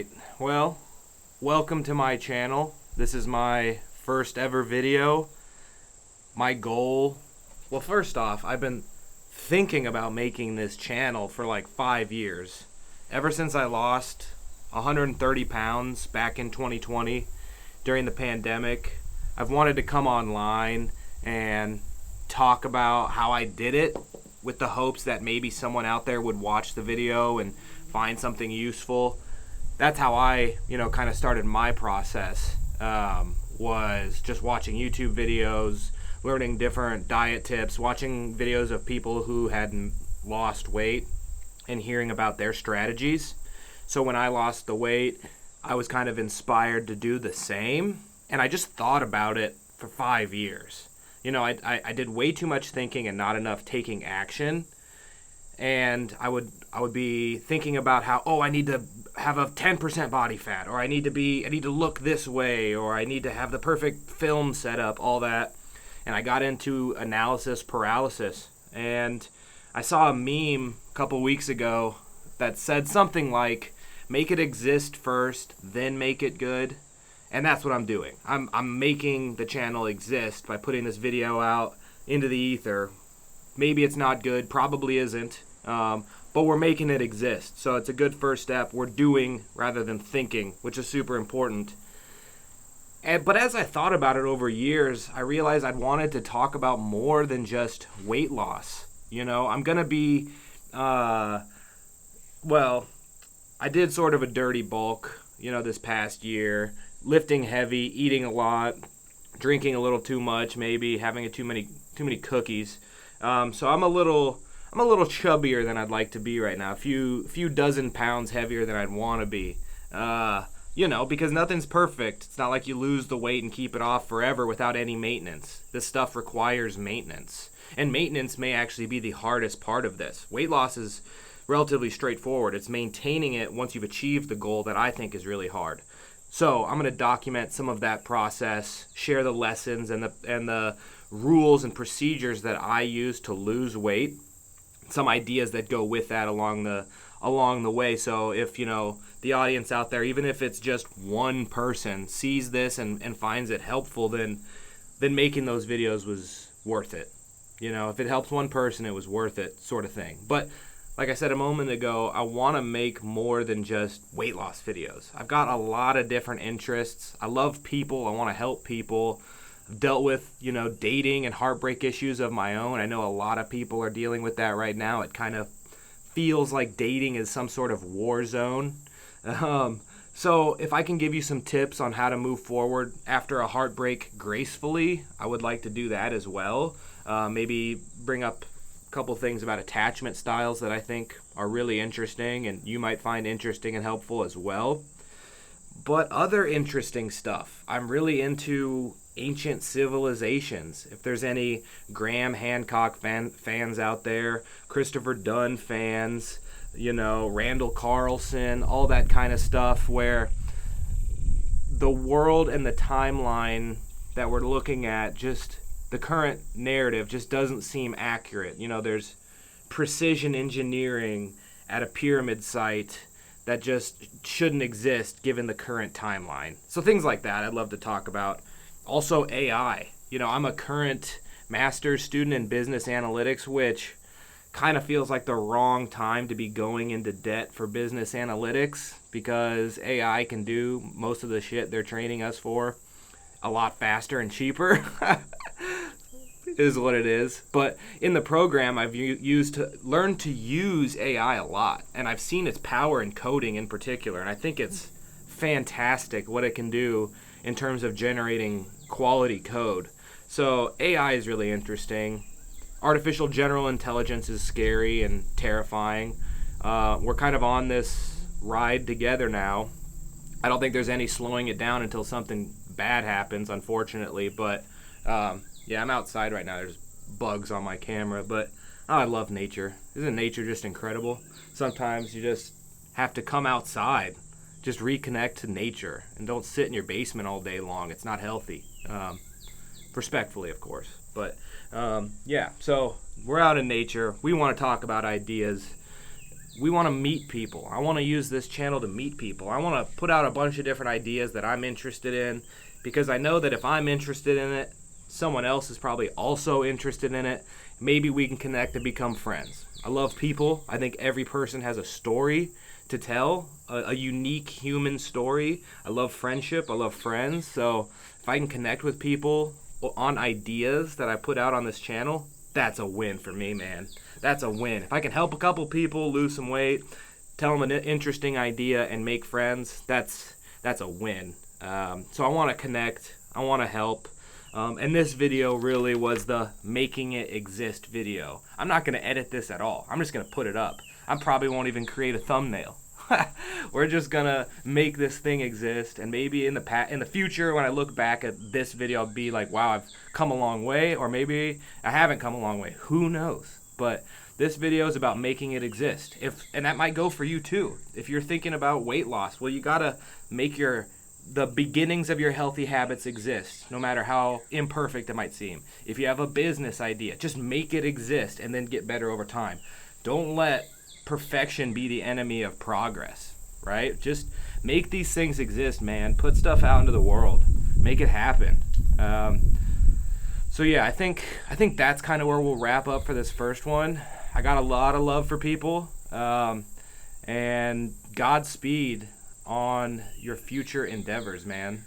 Alright, well, welcome to my channel. This is my first ever video. My goal, well, first off, I've been thinking about making this channel for like 5 years. Ever since I lost 130 pounds back in 2020 during the pandemic, I've wanted to come online and talk about how I did it with the hopes that maybe someone out there would watch the video and find something useful. That's how I, kind of started my process, was just watching YouTube videos, learning different diet tips, watching videos of people who had lost weight and hearing about their strategies. So when I lost the weight, I was kind of inspired to do the same, and I just thought about it for 5 years. I did way too much thinking and not enough taking action. And I would be thinking about how, I need to have a 10% body fat, or I need to look this way, or I need to have the perfect film set up, all that. And I got into analysis paralysis. And I saw a meme a couple weeks ago that said something like, make it exist first, then make it good. And that's what I'm doing. I'm making the channel exist by putting this video out into the ether. Maybe it's not good, probably isn't. But we're making it exist. So it's a good first step. We're doing rather than thinking, which is super important. But as I thought about it over years, I realized I'd wanted to talk about more than just weight loss. I'm going to be, I did sort of a dirty bulk, this past year, lifting heavy, eating a lot, drinking a little too much, maybe having too many cookies. So I'm a little chubbier than I'd like to be right now. A few dozen pounds heavier than I'd want to be. Because nothing's perfect. It's not like you lose the weight and keep it off forever without any maintenance. This stuff requires maintenance. And maintenance may actually be the hardest part of this. Weight loss is relatively straightforward. It's maintaining it once you've achieved the goal that I think is really hard. So I'm going to document some of that process, share the lessons and the rules and procedures that I use to lose weight, some ideas that go with that along the way. So if the audience out there, even if it's just one person, sees this and finds it helpful, then making those videos was worth it. If it helps one person, it was worth it, sort of thing. But like I said a moment ago, I want to make more than just weight loss videos. I've got a lot of different interests. I love people. I want to help people. I've dealt with, dating and heartbreak issues of my own. I know a lot of people are dealing with that right now. It kind of feels like dating is some sort of war zone. So if I can give you some tips on how to move forward after a heartbreak gracefully, I would like to do that as well. Maybe bring up couple things about attachment styles that I think are really interesting and you might find interesting and helpful as well. But other interesting stuff, I'm really into ancient civilizations. If there's any Graham Hancock fans out there, Christopher Dunn fans, Randall Carlson, all that kind of stuff, where the world and the timeline that we're looking at, just the current narrative just doesn't seem accurate. There's precision engineering at a pyramid site that just shouldn't exist given the current timeline. So things like that I'd love to talk about. Also AI. I'm a current master's student in business analytics, which kind of feels like the wrong time to be going into debt for business analytics because AI can do most of the shit they're training us for a lot faster and cheaper. Is what it is. But in the program, I've learned to use AI a lot, and I've seen its power in coding in particular, and I think it's fantastic what it can do in terms of generating quality code. So AI is really interesting. Artificial general intelligence is scary and terrifying. We're kind of on this ride together now. I don't think there's any slowing it down until something bad happens, unfortunately, but yeah, I'm outside right now. There's bugs on my camera, but I love nature. Isn't nature just incredible? Sometimes you just have to come outside, just reconnect to nature, and don't sit in your basement all day long. It's not healthy. Respectfully, of course. But yeah, so we're out in nature. We want to talk about ideas. we want to meet people. I want to use this channel to meet people. I want to put out a bunch of different ideas that I'm interested in, because I know that if I'm interested in it, someone else is probably also interested in it. Maybe we can connect and become friends. I love people. I think every person has a story to tell, a unique human story. I love friendship. I love friends. So if I can connect with people on ideas that I put out on this channel, that's a win for me, man. That's a win. If I can help a couple people lose some weight, tell them an interesting idea, and make friends, that's a win. So I want to connect. I want to help. And this video really was the making it exist video. I'm not going to edit this at all. I'm just going to put it up. I probably won't even create a thumbnail. We're just going to make this thing exist, and maybe in the future when I look back at this video, I'll be like, wow, I've come a long way, or maybe I haven't come a long way. Who knows? But this video is about making it exist. And that might go for you too. If you're thinking about weight loss, well, you got to make the beginnings of your healthy habits exist, no matter how imperfect it might seem. If you have a business idea, just make it exist and then get better over time. Don't let perfection be the enemy of progress, right? Just make these things exist, man. Put stuff out into the world. Make it happen. So yeah, I think that's kind of where we'll wrap up for this first one. I got a lot of love for people, and Godspeed on your future endeavors, man.